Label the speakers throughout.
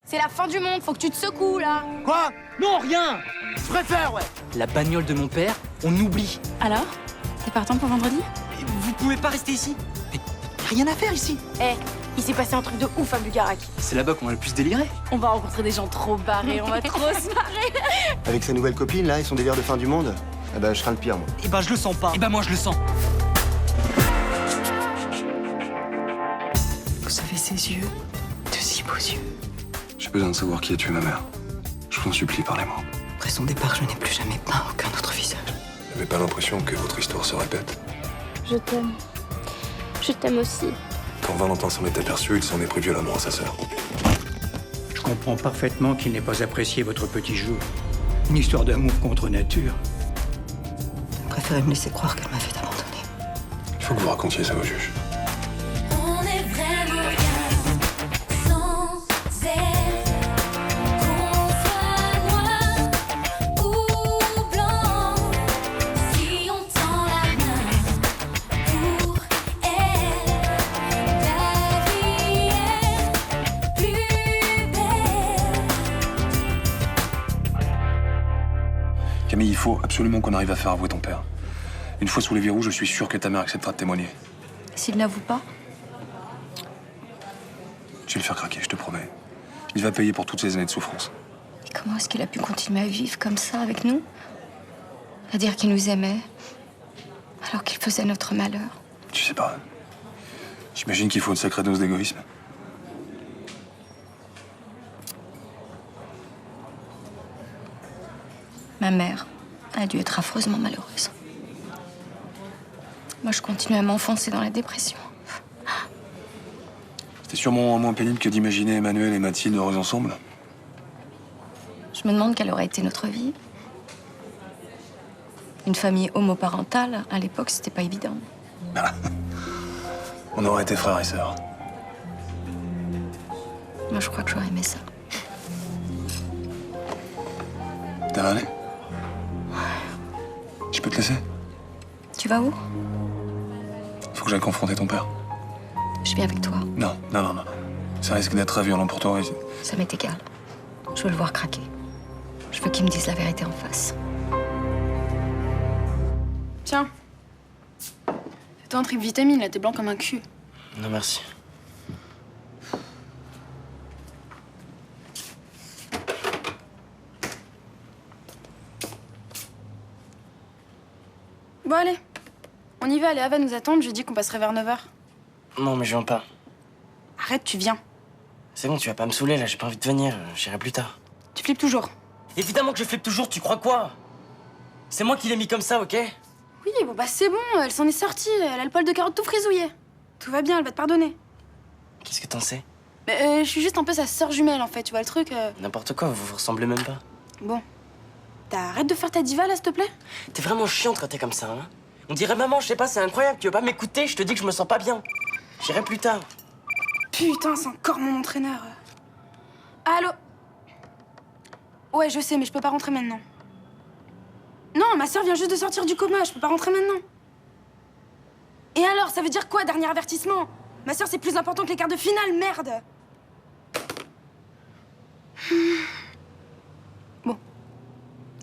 Speaker 1: C'est la fin du monde, faut que tu te secoues, là.
Speaker 2: Quoi? Non, rien. Je préfère, ouais.
Speaker 3: La bagnole de mon père, on oublie.
Speaker 1: Alors? T'es partant pour vendredi?
Speaker 3: Et vous pouvez pas rester ici. Mais y a rien à faire ici.
Speaker 1: Eh, il s'est passé un truc de ouf à Bugarac.
Speaker 3: C'est là-bas qu'on va le plus délirer.
Speaker 1: On va rencontrer des gens trop barrés, on va trop se marrer.
Speaker 4: Avec sa nouvelle copine, là, et son délire de fin du monde, eh ben, je serai le pire, moi.
Speaker 3: Eh ben je le sens pas. Eh ben moi je le sens.
Speaker 5: Vous avez ces yeux, de si beaux yeux.
Speaker 6: J'ai besoin de savoir qui a tué ma mère. Je vous en supplie, parlez-moi.
Speaker 5: Après son départ, je n'ai plus jamais peint aucun autre visage.
Speaker 6: Vous n'avez pas l'impression que votre histoire se répète?
Speaker 7: Je t'aime. Je t'aime aussi.
Speaker 6: Quand Valentin s'en est aperçu, il s'en est pris violemment à sa sœur.
Speaker 8: Je comprends parfaitement qu'il n'ait pas apprécié votre petit jeu. Une histoire d'amour contre nature.
Speaker 5: Je préférais me laisser croire qu'elle m'avait abandonné.
Speaker 6: Il faut que vous racontiez ça au juge.
Speaker 9: On est vraiment rien sans elle. Qu'on soit noir ou blanc, si on tend la main pour elle, la vie est plus belle.
Speaker 6: Camille, il faut absolument qu'on arrive à faire avouer ton père. Une fois sous les verrous, je suis sûr que ta mère acceptera de témoigner.
Speaker 5: S'il n'avoue pas,
Speaker 6: Je vais le faire craquer, je te promets. Il va payer pour toutes ces années de souffrance.
Speaker 5: et comment est-ce qu'il a pu continuer à vivre comme ça avec nous? À dire qu'il nous aimait, alors qu'il faisait notre malheur.
Speaker 6: Tu sais pas. J'imagine qu'il faut une sacrée dose d'égoïsme.
Speaker 5: Ma mère a dû être affreusement malheureuse. Moi, je continue à m'enfoncer dans la dépression.
Speaker 6: C'était sûrement moins pénible que d'imaginer Emmanuel et Mathilde heureux ensemble.
Speaker 5: Je me demande quelle aurait été notre vie. Une famille homoparentale, à l'époque, c'était pas évident.
Speaker 6: On aurait été frères et sœurs.
Speaker 5: Moi, je crois que j'aurais aimé ça.
Speaker 6: T'as râlé? Je peux te laisser?
Speaker 5: Tu vas où?
Speaker 6: Faut que j'aille confronter ton père.
Speaker 5: Je viens avec toi.
Speaker 6: Non. Ça risque d'être très violent pour toi.
Speaker 5: Ça m'est égal. Je veux le voir craquer. Je veux qu'il me dise la vérité en face.
Speaker 1: Tiens. Fais-toi un trip vitamine, là, t'es blanc comme un cul.
Speaker 3: Non merci.
Speaker 1: Bon, allez. On y va, Léa va nous attendre, je lui dis qu'on passerait vers 9h.
Speaker 3: Non mais je viens pas.
Speaker 1: Arrête, tu viens.
Speaker 3: C'est bon, tu vas pas me saouler là, j'ai pas envie de venir, j'irai plus tard.
Speaker 1: Tu flippes toujours.
Speaker 3: Évidemment que je flippe toujours, tu crois quoi? C'est moi qui l'ai mis comme ça, ok?
Speaker 1: Oui, bon, bah c'est bon, elle s'en est sortie, elle a le poil de carotte tout frisouillé. Tout va bien, elle va te pardonner.
Speaker 3: Qu'est-ce que t'en sais?
Speaker 1: Mais je suis juste un peu sa sœur jumelle, en fait, tu vois le truc.
Speaker 3: N'importe quoi, vous vous ressemblez même pas.
Speaker 1: Bon. T'arrêtes de faire ta diva, là, s'il te plaît?
Speaker 3: T'es vraiment chiante quand t'es comme ça, hein? On dirait maman, je sais pas, c'est incroyable, tu veux pas m'écouter? Je te dis que je me sens pas bien. J'irai plus tard.
Speaker 1: Putain, c'est encore mon entraîneur. Allô? Ouais, je sais, mais je peux pas rentrer maintenant. Non, ma sœur vient juste de sortir du coma, je peux pas rentrer maintenant. Et alors, ça veut dire quoi, dernier avertissement? Ma sœur, c'est plus important que les quarts de finale, merde! Bon.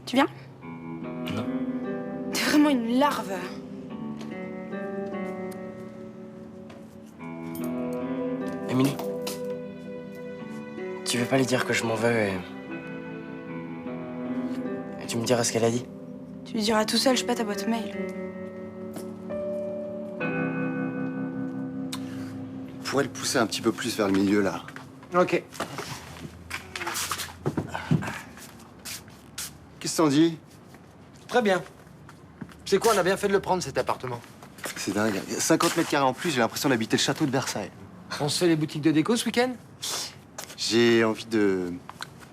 Speaker 1: Tu viens?
Speaker 3: Non.
Speaker 1: T'es vraiment une larve.
Speaker 3: Émilie, tu veux pas lui dire que je m'en veux et tu me diras ce qu'elle a dit?
Speaker 1: Tu lui diras tout seul, je sais pas ta boîte mail.
Speaker 4: On pourrait le pousser un petit peu plus vers le milieu, là.
Speaker 2: Ok.
Speaker 4: Qu'est-ce que t'en dis?
Speaker 2: Très bien. C'est quoi, on a bien fait de le prendre, cet appartement.
Speaker 4: C'est dingue. 50 mètres carrés en plus, j'ai l'impression d'habiter le château de Versailles.
Speaker 2: On se fait les boutiques de déco ce week-end?
Speaker 4: J'ai envie de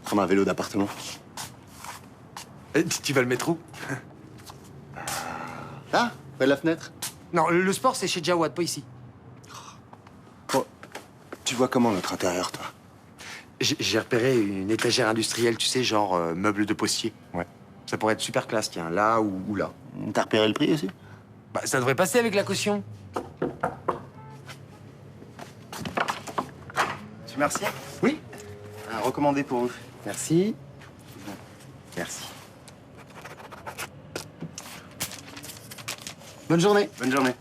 Speaker 4: prendre un vélo d'appartement.
Speaker 2: Tu vas le mettre où?
Speaker 4: Là, près de la fenêtre.
Speaker 2: Non, le sport, c'est chez Jawad, pas ici.
Speaker 4: Bon, tu vois comment notre intérieur, toi?
Speaker 2: J'ai repéré une étagère industrielle, tu sais, genre meuble de postier.
Speaker 4: Ouais.
Speaker 2: Ça pourrait être super classe, tiens, là ou là.
Speaker 4: T'as repéré le prix aussi?
Speaker 2: Bah, ça devrait passer avec la caution.
Speaker 4: Tu merci.
Speaker 2: Oui.
Speaker 4: Recommandé pour vous.
Speaker 2: Merci. Merci. Bonne journée.
Speaker 4: Bonne journée.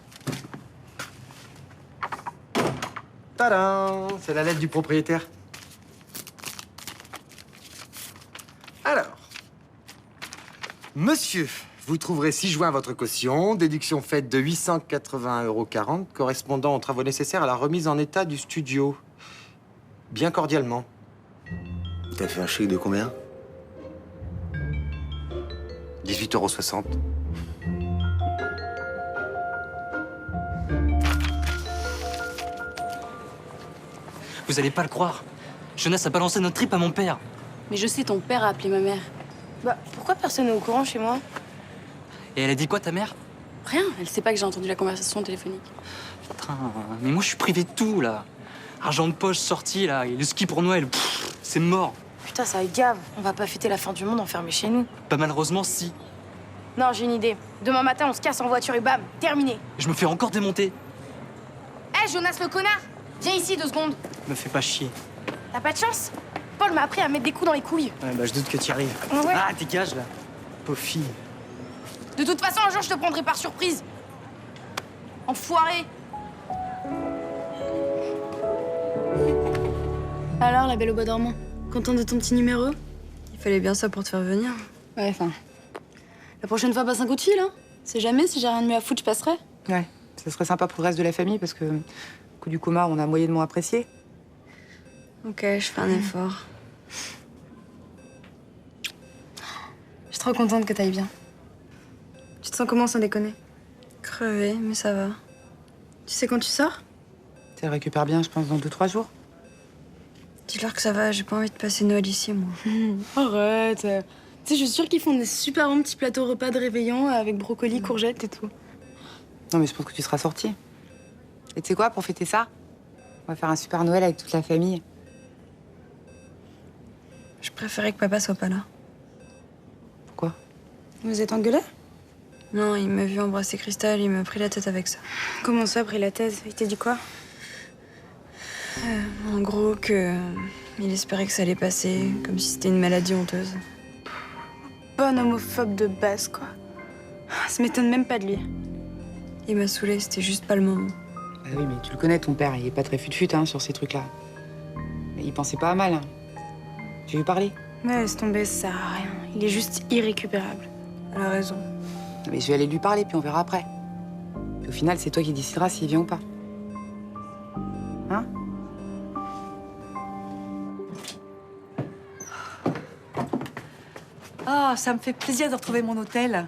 Speaker 2: Tadam! C'est la lettre du propriétaire. Alors, monsieur, vous trouverez 6 juin votre caution, déduction faite de 881,40 € correspondant aux travaux nécessaires à la remise en état du studio. Bien cordialement.
Speaker 4: T'as fait un chèque de combien?
Speaker 2: 18,60 €.
Speaker 10: Vous allez pas le croire. Jonas a balancé notre trip à mon père.
Speaker 1: Mais je sais, ton père a appelé ma mère. Bah, pourquoi personne n'est au courant chez moi?
Speaker 10: Et elle a dit quoi, ta mère?
Speaker 1: Rien, elle sait pas que j'ai entendu la conversation téléphonique.
Speaker 10: Putain, mais moi je suis privé de tout, là. Argent de poche sorti, là, et le ski pour Noël, c'est mort.
Speaker 1: Putain, ça va être grave. On va pas fêter la fin du monde enfermé chez nous.
Speaker 10: Pas malheureusement, si.
Speaker 1: Non, j'ai une idée. Demain matin, on se casse en voiture et bam, terminé.
Speaker 10: Je me fais encore démonter.
Speaker 1: Hé, Jonas le connard! Viens ici 2 secondes.
Speaker 10: Me fais pas chier.
Speaker 1: T'as pas de chance? Paul m'a appris à mettre des coups dans les couilles.
Speaker 10: Ouais, bah je doute que t'y arrives.
Speaker 1: Ouais.
Speaker 10: Ah, dégage, là. Pauvre fille.
Speaker 1: De toute façon, un jour, je te prendrai par surprise. Enfoiré. Alors, la belle au bois dormant, contente de ton petit numéro?
Speaker 11: Il fallait bien ça pour te faire venir.
Speaker 1: Ouais, enfin... La prochaine fois, passe un coup de fil, hein? C'est jamais, si j'ai rien de mieux à foutre, je passerai.
Speaker 11: Ouais, ça serait sympa pour le reste de la famille parce que, coup du coma, on a moyennement apprécié. Ok, je fais un effort.
Speaker 1: Je suis trop contente que t'ailles bien. Tu te sens comment, sans déconner?
Speaker 11: Crevé, mais ça va.
Speaker 1: Tu sais quand tu sors?
Speaker 11: Tu récupères bien, je pense, dans 2-3 jours. Dis-leur que ça va, j'ai pas envie de passer Noël ici, moi.
Speaker 1: Arrête. Tu sais, je suis sûre qu'ils font des super bons petits plateaux repas de réveillon avec brocolis, courgettes et tout.
Speaker 11: Non, mais je pense que tu seras sortie. Et tu sais quoi, pour fêter ça, on va faire un super Noël avec toute la famille. Je préférais que papa soit pas là. Pourquoi?
Speaker 1: Vous êtes engueulés?
Speaker 11: Non, il m'a vu embrasser Cristal, il m'a pris la tête avec ça.
Speaker 1: Comment ça, pris la thèse? Il t'a dit quoi?
Speaker 11: En gros, il espérait que ça allait passer, comme si c'était une maladie honteuse.
Speaker 1: Bonne homophobe de base, quoi. Ça m'étonne même pas de lui.
Speaker 11: Il m'a saoulée, c'était juste pas le moment. Bah oui, mais tu le connais, ton père, il est pas très fut-fut hein, sur ces trucs-là. Mais il pensait pas à mal. Hein. Tu lui parler?
Speaker 1: Ouais, laisse tomber, ça sert à rien. Il est juste irrécupérable.
Speaker 11: Elle a raison. Mais je vais aller lui parler, puis on verra après. Puis au final, c'est toi qui décideras s'il vient ou pas. Hein?
Speaker 12: Ah, ça me fait plaisir de retrouver mon hôtel.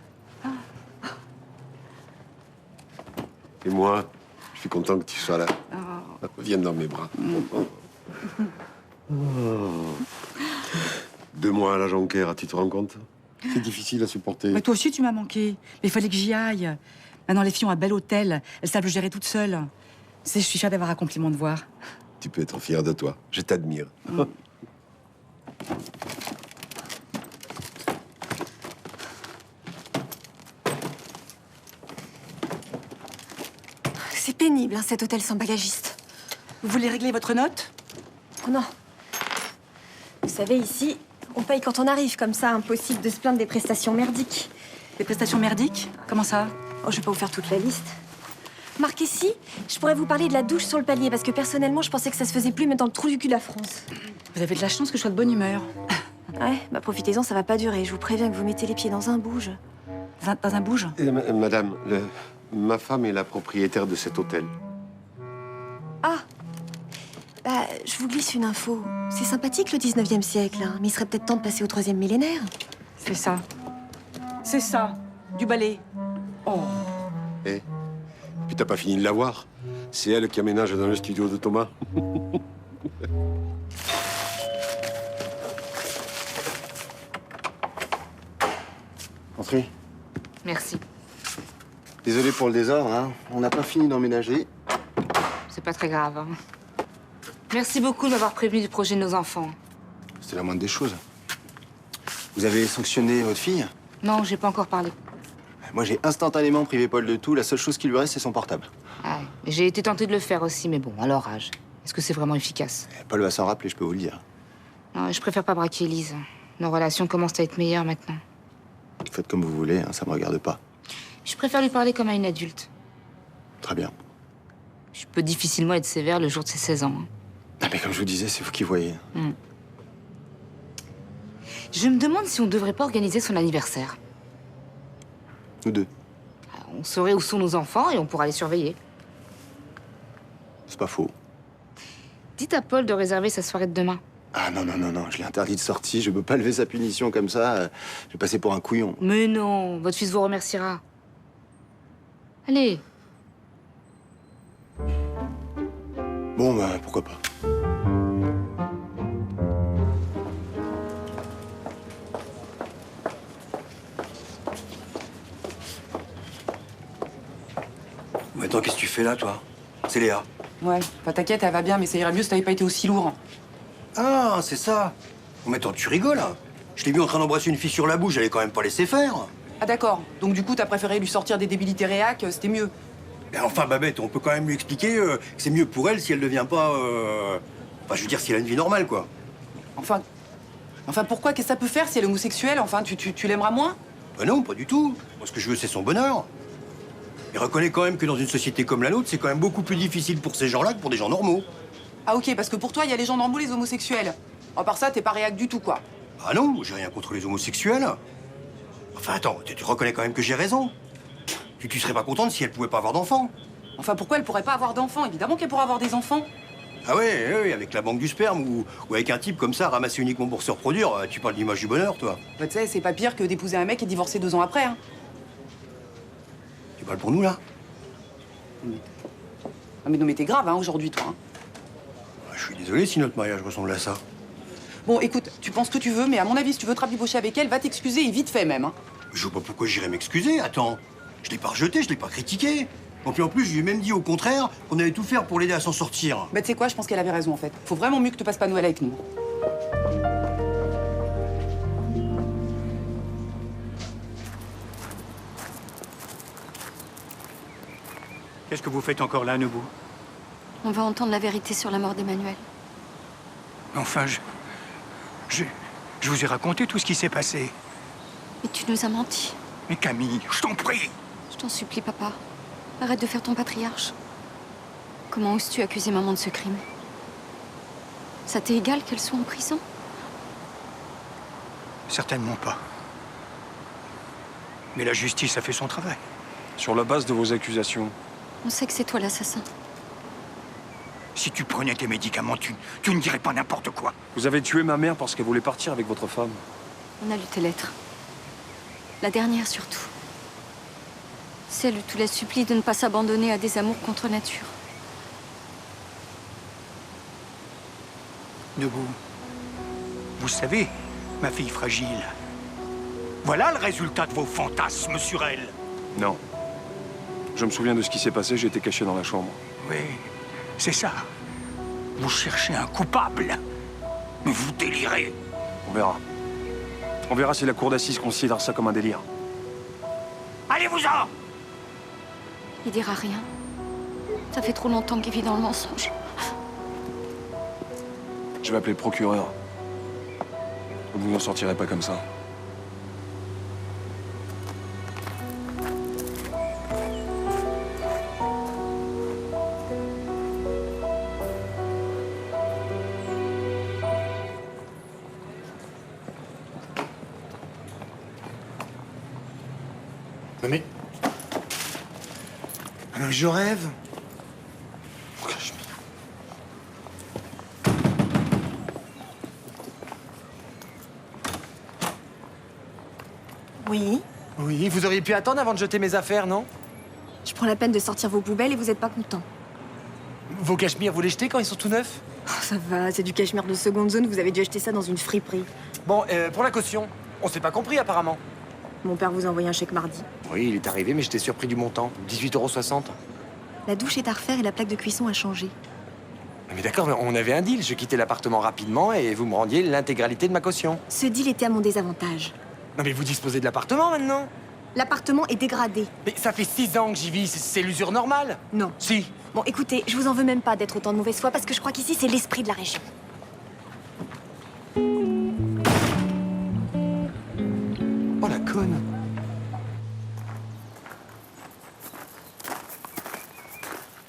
Speaker 13: Et moi, je suis content que tu sois là. Viens dans mes bras. Oh. 2 mois à la Jonquère, tu te rends compte? C'est difficile à supporter.
Speaker 12: Mais toi aussi, tu m'as manqué. Mais il fallait que j'y aille. Maintenant, les filles ont un bel hôtel. Elles savent le gérer toutes seules. Tu sais, je suis fière d'avoir accompli mon devoir.
Speaker 13: Tu peux être fier de toi. Je t'admire.
Speaker 14: C'est pénible, hein, cet hôtel sans bagagiste.
Speaker 12: Vous voulez régler votre note?
Speaker 14: Oh non. Vous savez, ici, on paye quand on arrive. Comme ça, impossible de se plaindre des prestations merdiques.
Speaker 12: Des prestations merdiques? Comment ça?
Speaker 14: Oh, je vais pas vous faire toute la liste. Marquez ici, je pourrais vous parler de la douche sur le palier, parce que personnellement, je pensais que ça se faisait plus, mais dans le trou du cul de la France.
Speaker 12: Vous avez de la chance que je sois de bonne humeur.
Speaker 14: Ouais, bah profitez-en, ça va pas durer. Je vous préviens que vous mettez les pieds dans un bouge.
Speaker 12: Dans un bouge?
Speaker 13: Madame, ma femme est la propriétaire de cet hôtel.
Speaker 14: Ah, bah, je vous glisse une info. C'est sympathique le 19e siècle, hein, mais il serait peut-être temps de passer au 3e millénaire.
Speaker 12: C'est ça. C'est ça. Du balai. Oh.
Speaker 13: Eh, puis t'as pas fini de la voir. C'est elle qui aménage dans le studio de Thomas.
Speaker 4: Entrez.
Speaker 5: Merci.
Speaker 4: Désolé pour le désordre, hein. On n'a pas fini d'emménager.
Speaker 5: C'est pas très grave. Hein. Merci beaucoup de m'avoir prévenu du projet de nos enfants.
Speaker 4: C'était la moindre des choses. Vous avez sanctionné votre fille?
Speaker 5: Non, j'ai pas encore parlé.
Speaker 4: Moi, j'ai instantanément privé Paul de tout. La seule chose qui lui reste, c'est son portable.
Speaker 5: Ah, j'ai été tentée de le faire aussi, mais bon, à leur âge. Est-ce que c'est vraiment efficace?
Speaker 4: Paul va s'en rappeler, je peux vous le dire.
Speaker 5: Non, je préfère pas braquer Elise. Nos relations commencent à être meilleures maintenant.
Speaker 4: Faites comme vous voulez, hein, ça me regarde pas.
Speaker 5: Je préfère lui parler comme à une adulte.
Speaker 4: Très bien.
Speaker 5: Je peux difficilement être sévère le jour de ses 16 ans. hein.
Speaker 4: Ah, mais comme je vous disais, c'est vous qui voyez.
Speaker 5: Je me demande si on devrait pas organiser son anniversaire.
Speaker 4: Nous deux.
Speaker 5: On saurait où sont nos enfants et on pourra les surveiller.
Speaker 4: C'est pas faux.
Speaker 5: Dites à Paul de réserver sa soirée de demain.
Speaker 4: Ah non, non, non, non, je l'ai interdit de sortie, je peux pas lever sa punition comme ça. Je vais passer pour un couillon.
Speaker 5: Mais non, votre fils vous remerciera. Allez.
Speaker 4: Bon, bah, pourquoi pas.
Speaker 15: Mais attends, qu'est-ce que tu fais là, toi? C'est Léa.
Speaker 12: Ouais, bah t'inquiète, elle va bien, mais ça irait mieux si t'avais pas été aussi lourd.
Speaker 15: Ah, c'est ça. Oh, mais attends, tu rigoles, hein? Je l'ai vu en train d'embrasser une fille sur la bouche, j'allais quand même pas laisser faire.
Speaker 12: Ah d'accord, donc du coup t'as préféré lui sortir des débilités réac, c'était mieux.
Speaker 15: Mais enfin, Babette, on peut quand même lui expliquer que c'est mieux pour elle si elle devient pas... Enfin, je veux dire, si elle a une vie normale, quoi.
Speaker 12: Enfin pourquoi? Qu'est-ce que ça peut faire si elle est homosexuelle? Enfin, tu l'aimeras moins?
Speaker 15: Bah non, pas du tout. Moi, ce que je veux, c'est son bonheur. Et reconnais quand même que dans une société comme la nôtre, c'est quand même beaucoup plus difficile pour ces gens-là que pour des gens normaux.
Speaker 12: Ah ok, parce que pour toi, il y a les gens normaux, les homosexuels. À part ça, t'es pas réac du tout, quoi.
Speaker 15: Ah non, j'ai rien contre les homosexuels. Enfin, attends, tu reconnais quand même que j'ai raison. Tu serais pas contente si elle pouvait pas avoir d'enfants.
Speaker 12: Enfin, pourquoi elle pourrait pas avoir d'enfants? Évidemment qu'elle pourrait avoir des enfants.
Speaker 15: Ah ouais, avec la banque du sperme ou avec un type comme ça, ramassé uniquement pour se reproduire, tu parles d'image du bonheur, toi.
Speaker 12: Bah, tu sais, c'est pas pire que d'épouser un mec et divorcer 2 ans après, hein.
Speaker 15: Tu parles pour nous, là?
Speaker 12: Ah mais non, mais t'es grave, hein, aujourd'hui, toi. Hein.
Speaker 15: Je suis désolé si notre mariage ressemble à ça.
Speaker 12: Bon, écoute, tu penses ce que tu veux, mais à mon avis, si tu veux te rabibocher avec elle, va t'excuser et vite fait, même, hein.
Speaker 15: Je vois pas pourquoi j'irais m'excuser, attends. Je l'ai pas rejeté, je l'ai pas critiqué. Et puis en plus, je lui ai même dit au contraire qu'on allait tout faire pour l'aider à s'en sortir.
Speaker 12: Bah, tu sais quoi, je pense qu'elle avait raison, en fait. Faut vraiment mieux que tu passes pas Noël avec nous.
Speaker 8: Qu'est-ce que vous faites encore là, Nebou?
Speaker 5: On va entendre la vérité sur la mort d'Emmanuel.
Speaker 8: Enfin, je vous ai raconté tout ce qui s'est passé.
Speaker 5: Mais tu nous as menti.
Speaker 8: Mais Camille, je t'en prie.
Speaker 5: Je t'en supplie, papa. Arrête de faire ton patriarche. Comment oses-tu accuser maman de ce crime? Ça t'est égal qu'elle soit en prison?
Speaker 8: Certainement pas. Mais la justice a fait son travail.
Speaker 6: Sur la base de vos accusations,
Speaker 5: On sait que c'est toi l'assassin.
Speaker 8: Si tu prenais tes médicaments, tu ne dirais pas n'importe quoi.
Speaker 6: vous avez tué ma mère parce qu'elle voulait partir avec votre femme.
Speaker 5: On a lu tes lettres. La dernière surtout. Celle où tu la supplies de ne pas s'abandonner à des amours contre nature.
Speaker 8: Nebou, vous savez, ma fille fragile, voilà le résultat de vos fantasmes sur elle.
Speaker 6: Non. Je me souviens de ce qui s'est passé, j'étais caché dans la chambre.
Speaker 8: Oui, c'est ça. Vous cherchez un coupable. Mais vous délirez.
Speaker 6: On verra. On verra si la cour d'assises considère ça comme un délire.
Speaker 8: Allez-vous-en!
Speaker 5: Il dira rien. Ça fait trop longtemps qu'il vit dans le mensonge.
Speaker 6: Je vais appeler le procureur. Vous n'en sortirez pas comme ça.
Speaker 2: Mais... je rêve.
Speaker 14: Oui.
Speaker 2: Oui, vous auriez pu attendre avant de jeter mes affaires, non?
Speaker 14: Je prends la peine de sortir vos poubelles et vous êtes pas content.
Speaker 2: Vos cachemires, vous les jetez quand ils sont tout neufs?
Speaker 14: Oh, ça va, c'est du cachemire de seconde zone, vous avez dû acheter ça dans une friperie.
Speaker 2: Bon, pour la caution, on s'est pas compris apparemment.
Speaker 14: Mon père vous a envoyé un chèque mardi.
Speaker 2: Oui, il est arrivé, mais j'étais surpris du montant. 18,60 €.
Speaker 14: La douche est à refaire et la plaque de cuisson a changé.
Speaker 2: Mais d'accord, mais on avait un deal. Je quittais l'appartement rapidement et vous me rendiez l'intégralité de ma caution.
Speaker 14: Ce deal était à mon désavantage.
Speaker 2: Non mais vous disposez de l'appartement maintenant?
Speaker 14: L'appartement est dégradé.
Speaker 2: Mais ça fait 6 ans que j'y vis, c'est l'usure normale?
Speaker 14: Non.
Speaker 2: Si.
Speaker 14: Bon, écoutez, je vous en veux même pas d'être autant de mauvaise foi parce que je crois qu'ici, c'est l'esprit de la région.
Speaker 6: déconnes.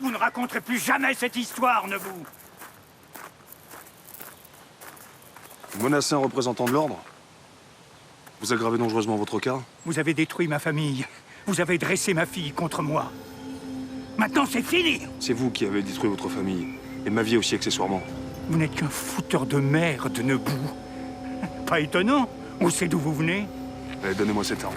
Speaker 8: Vous ne raconterez plus jamais cette histoire, ne vous?
Speaker 6: Vous menacez un représentant de l'ordre? Vous aggravez dangereusement votre cas?
Speaker 8: Vous avez détruit ma famille. Vous avez dressé ma fille contre moi. Maintenant, c'est fini!
Speaker 6: C'est vous qui avez détruit votre famille. Et ma vie aussi, accessoirement.
Speaker 8: Vous n'êtes qu'un fouteur de merde, Nebou. Pas étonnant. On sait d'où vous venez.
Speaker 6: Allez, donnez-moi cette arme.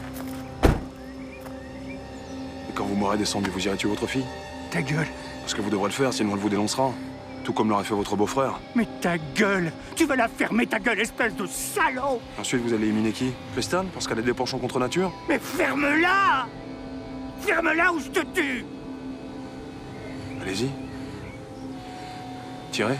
Speaker 6: Et quand vous m'aurez descendu, vous irez tuer votre fille?
Speaker 8: Ta gueule.
Speaker 6: Parce que vous devrez le faire, sinon elle vous dénoncera. Tout comme l'aurait fait votre beau-frère.
Speaker 8: Mais ta gueule! Tu vas la fermer, ta gueule, espèce de salaud!
Speaker 6: Ensuite, vous allez éliminer qui? Tristan, parce qu'elle a des penchants contre nature?
Speaker 8: Mais ferme-la! Ferme-la ou je te tue!
Speaker 6: Allez-y. Tirez.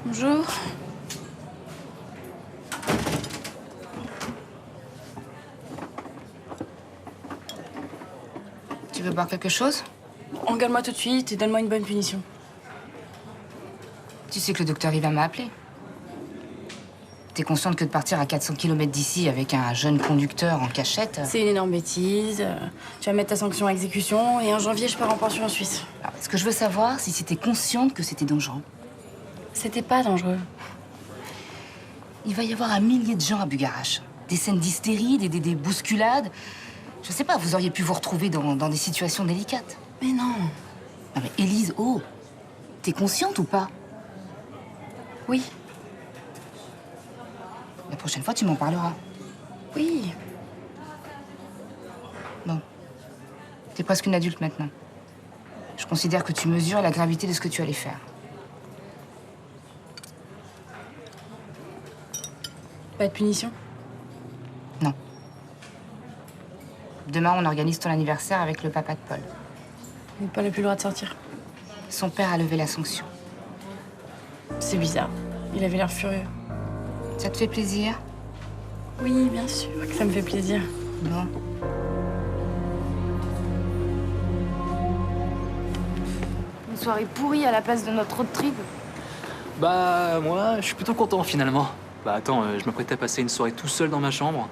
Speaker 1: Bonjour.
Speaker 12: Tu veux boire quelque chose?
Speaker 1: Engale-moi tout de suite et donne-moi une bonne punition.
Speaker 12: Tu sais que le docteur, il va m'appeler. T'es consciente que de partir à 400 km d'ici avec un jeune conducteur en cachette...
Speaker 1: C'est une énorme bêtise. Tu vas mettre ta sanction à exécution et en janvier, je pars en pension en Suisse.
Speaker 12: Alors, ce que je veux savoir, c'est si t'es consciente que c'était dangereux.
Speaker 1: C'était pas dangereux.
Speaker 12: Il va y avoir un millier de gens à Bugarache. Des scènes d'hystérie, des bousculades. Je sais pas, vous auriez pu vous retrouver dans des situations délicates.
Speaker 1: Mais non.
Speaker 12: Non mais Élise, oh, t'es consciente ou pas?
Speaker 1: Oui.
Speaker 12: La prochaine fois, tu m'en parleras.
Speaker 1: Oui.
Speaker 12: Bon. T'es presque une adulte maintenant. Je considère que tu mesures la gravité de ce que tu allais faire.
Speaker 1: Pas de punition?
Speaker 12: Non. Demain, on organise ton anniversaire avec le papa de Paul.
Speaker 1: Mais Paul n'a plus le droit de sortir.
Speaker 12: Son père a levé la sanction.
Speaker 1: C'est bizarre. Il avait l'air furieux.
Speaker 12: Ça te fait plaisir?
Speaker 1: Oui, bien sûr que ça me fait plaisir.
Speaker 12: Bon.
Speaker 1: Une soirée pourrie à la place de notre road trip.
Speaker 10: Bah, moi, je suis plutôt content finalement. Bah, attends, je m'apprêtais à passer une soirée tout seul dans ma chambre.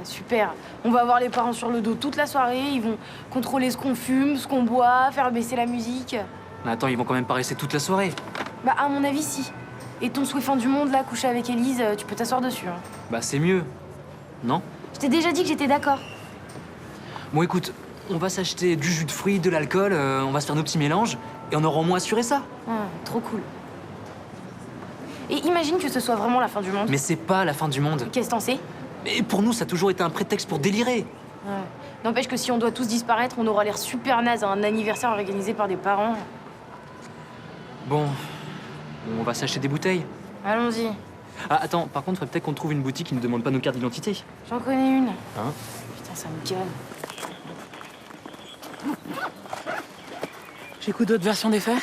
Speaker 1: Super. On va avoir les parents sur le dos toute la soirée. Ils vont contrôler ce qu'on fume, ce qu'on boit, faire baisser la musique.
Speaker 10: Mais attends, ils vont quand même pas rester toute la soirée.
Speaker 1: Bah, à mon avis, si. Et ton souhait fin du monde, là, couché avec Élise, tu peux t'asseoir dessus. Hein.
Speaker 10: Bah, c'est mieux. Non?
Speaker 1: Je t'ai déjà dit que j'étais d'accord.
Speaker 10: Bon, écoute, on va s'acheter du jus de fruits, de l'alcool, on va se faire nos petits mélanges, et on aura au moins assuré ça.
Speaker 1: Trop cool. Et imagine que ce soit vraiment la fin du monde.
Speaker 10: Mais c'est pas la fin du monde.
Speaker 1: Qu'est-ce que t'en sais?
Speaker 10: Mais pour nous, ça a toujours été un prétexte pour délirer.
Speaker 1: Ouais. N'empêche que si on doit tous disparaître, on aura l'air super naze à un anniversaire organisé par des parents.
Speaker 10: Bon, on va s'acheter des bouteilles.
Speaker 1: Allons-y.
Speaker 10: Ah, attends, par contre, faudrait peut-être qu'on trouve une boutique qui ne demande pas nos cartes d'identité.
Speaker 1: J'en connais une.
Speaker 10: Hein?
Speaker 1: Putain, ça me calme.
Speaker 11: J'écoute d'autres versions des faits.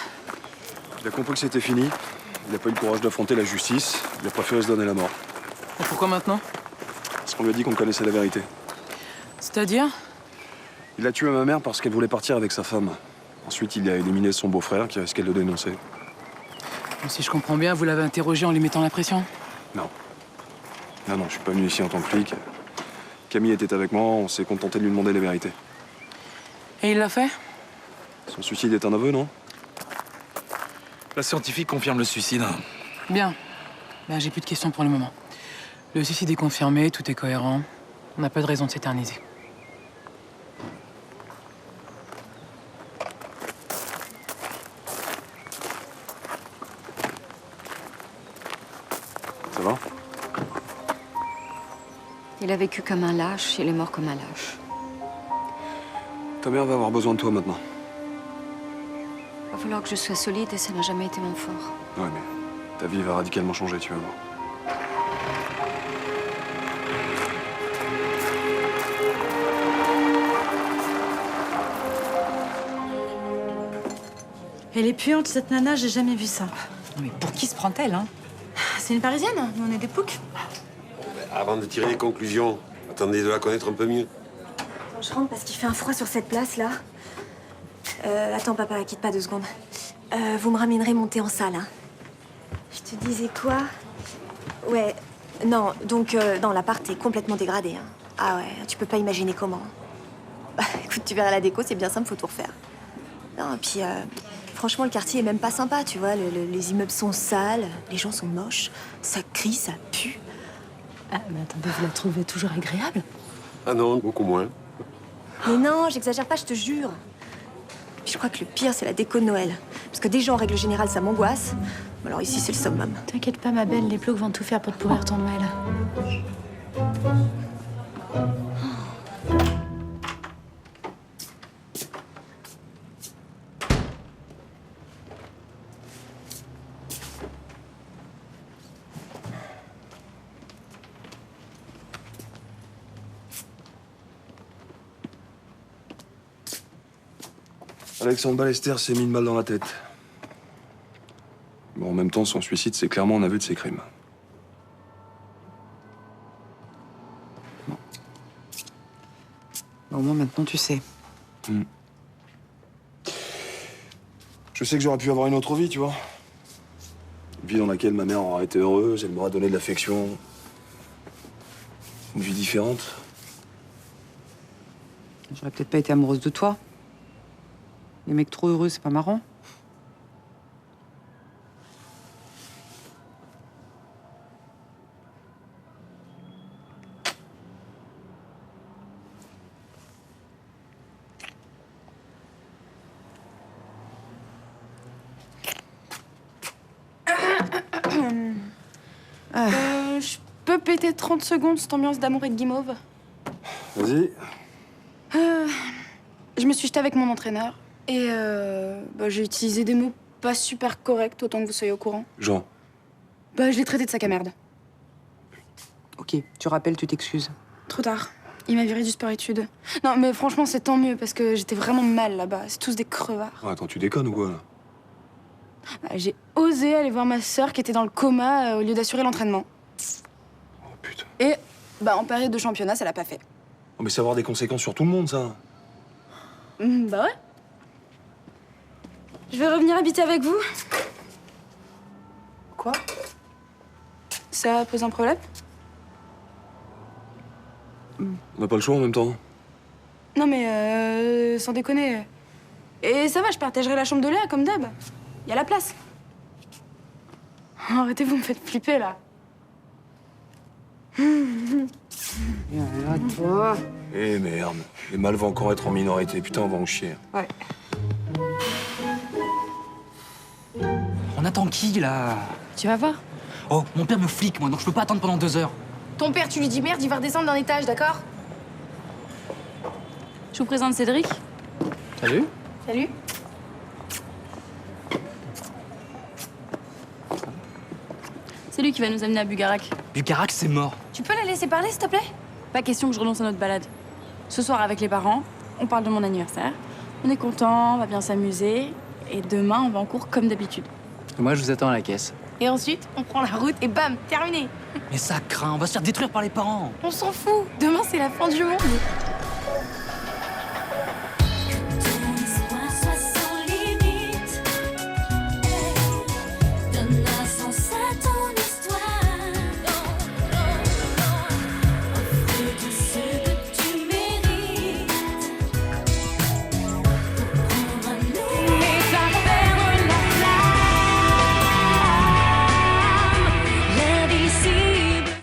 Speaker 6: Il a compris que c'était fini. Il n'a pas eu le courage d'affronter la justice. Il a préféré se donner la mort.
Speaker 11: Et pourquoi maintenant?
Speaker 6: Parce qu'on lui a dit qu'on connaissait la vérité.
Speaker 11: C'est-à-dire?
Speaker 6: Il a tué ma mère parce qu'elle voulait partir avec sa femme. Ensuite, il a éliminé son beau-frère qui risquait de le dénoncer.
Speaker 11: Si je comprends bien, vous l'avez interrogé en lui mettant la pression?
Speaker 6: Non. Non, je suis pas venu ici en tant que flic. Camille était avec moi, on s'est contenté de lui demander la vérité.
Speaker 11: Et il l'a fait?
Speaker 6: Son suicide est un aveu, non?
Speaker 16: La scientifique confirme le suicide.
Speaker 11: Bien. Ben, j'ai plus de questions pour le moment. Le suicide est confirmé, tout est cohérent. On n'a pas de raison de s'éterniser.
Speaker 6: Ça va?
Speaker 5: Il a vécu comme un lâche, il est mort comme un lâche.
Speaker 6: Ta mère va avoir besoin de toi maintenant.
Speaker 5: falloir que je sois solide et ça n'a jamais été mon fort.
Speaker 6: Ouais, mais ta vie va radicalement changer, tu vas voir.
Speaker 17: Elle est puante, cette nana, j'ai jamais vu ça.
Speaker 11: Non mais pour qui se prend-elle, hein?
Speaker 17: C'est une Parisienne, nous on est des poucs.
Speaker 13: Avant de tirer les conclusions, attendez de la connaître un peu mieux.
Speaker 14: Attends, je rentre parce qu'il fait un froid sur cette place-là. Attends, papa, quitte pas 2 secondes. Vous me ramènerez mon thé en salle, hein. Je te disais quoi? Ouais, non, donc, non, l'appart est complètement dégradé, hein. Ah ouais, tu peux pas imaginer comment. Bah, écoute, tu verras la déco, c'est bien simple, faut tout refaire. Non, et puis, franchement, le quartier est même pas sympa, tu vois. Les immeubles sont sales, les gens sont moches, ça crie, ça pue.
Speaker 17: Ah, mais attendez, vous la trouvez toujours agréable?
Speaker 13: Ah non, beaucoup moins.
Speaker 14: Mais non, j'exagère pas, je te jure. Puis je crois que le pire, c'est la déco de Noël. Parce que déjà, en règle générale, ça m'angoisse. Alors ici, c'est le summum.
Speaker 17: T'inquiète pas, ma belle, les ploucs vont tout faire pour te pourrir ton Noël.
Speaker 6: Alexandre Ballester s'est mis une balle dans la tête. Bon, en même temps, son suicide, c'est clairement un aveu de ses crimes.
Speaker 11: Bon, au moins maintenant tu sais.
Speaker 6: Je sais que j'aurais pu avoir une autre vie, tu vois. Une vie dans laquelle ma mère aurait été heureuse, elle m'aurait donné de l'affection. Une vie différente.
Speaker 11: J'aurais peut-être pas été amoureuse de toi. Les mecs trop heureux, c'est pas marrant.
Speaker 1: Je peux péter 30 secondes cette ambiance d'amour et de guimauve?
Speaker 6: Vas-y.
Speaker 1: Je me suis jetée avec mon entraîneur et j'ai utilisé des mots pas super corrects, autant que vous soyez au courant.
Speaker 6: Genre?
Speaker 1: Je l'ai traité de sac à merde.
Speaker 11: Ok, tu rappelles, tu t'excuses.
Speaker 1: Trop tard. Il m'a viré du sport-études. Non, mais franchement, c'est tant mieux parce que j'étais vraiment mal là-bas. C'est tous des crevards.
Speaker 6: Ouais, attends, tu déconnes ou quoi, là?
Speaker 1: J'ai osé aller voir ma sœur qui était dans le coma au lieu d'assurer l'entraînement.
Speaker 6: Oh putain.
Speaker 1: Et en période de championnat, ça l'a pas fait.
Speaker 6: Oh, mais ça va avoir des conséquences sur tout le monde, ça.
Speaker 1: Bah ouais. Je vais revenir habiter avec vous.
Speaker 11: Quoi?
Speaker 1: Ça pose un problème?
Speaker 6: On n'a pas le choix en même temps.
Speaker 1: Non mais sans déconner. Et ça va, je partagerai la chambre de Léa comme d'hab. Y a la place. Arrêtez, vous me faites flipper là.
Speaker 11: Toi.
Speaker 6: Eh merde, les mâles vont encore être en minorité. Putain, on va en chier.
Speaker 11: Ouais.
Speaker 10: On attend qui, là?
Speaker 17: Tu vas voir.
Speaker 10: Oh, mon père me flique, moi, donc je peux pas attendre pendant 2 heures.
Speaker 1: Ton père, tu lui dis merde, il va redescendre d'un étage, d'accord?
Speaker 17: Je vous présente Cédric.
Speaker 10: Salut.
Speaker 1: Salut.
Speaker 17: C'est lui qui va nous amener à Bugarak.
Speaker 10: Bugarak, c'est mort.
Speaker 1: Tu peux la laisser parler, s'il te plaît?
Speaker 17: Pas question que je renonce à notre balade. Ce soir, avec les parents, on parle de mon anniversaire. On est content, on va bien s'amuser. Et demain, on va en cours comme d'habitude.
Speaker 10: Moi, je vous attends à la caisse.
Speaker 1: Et ensuite, on prend la route et bam, terminé.
Speaker 10: Mais ça craint, on va se faire détruire par les parents.
Speaker 1: On s'en fout. Demain, c'est la fin du monde.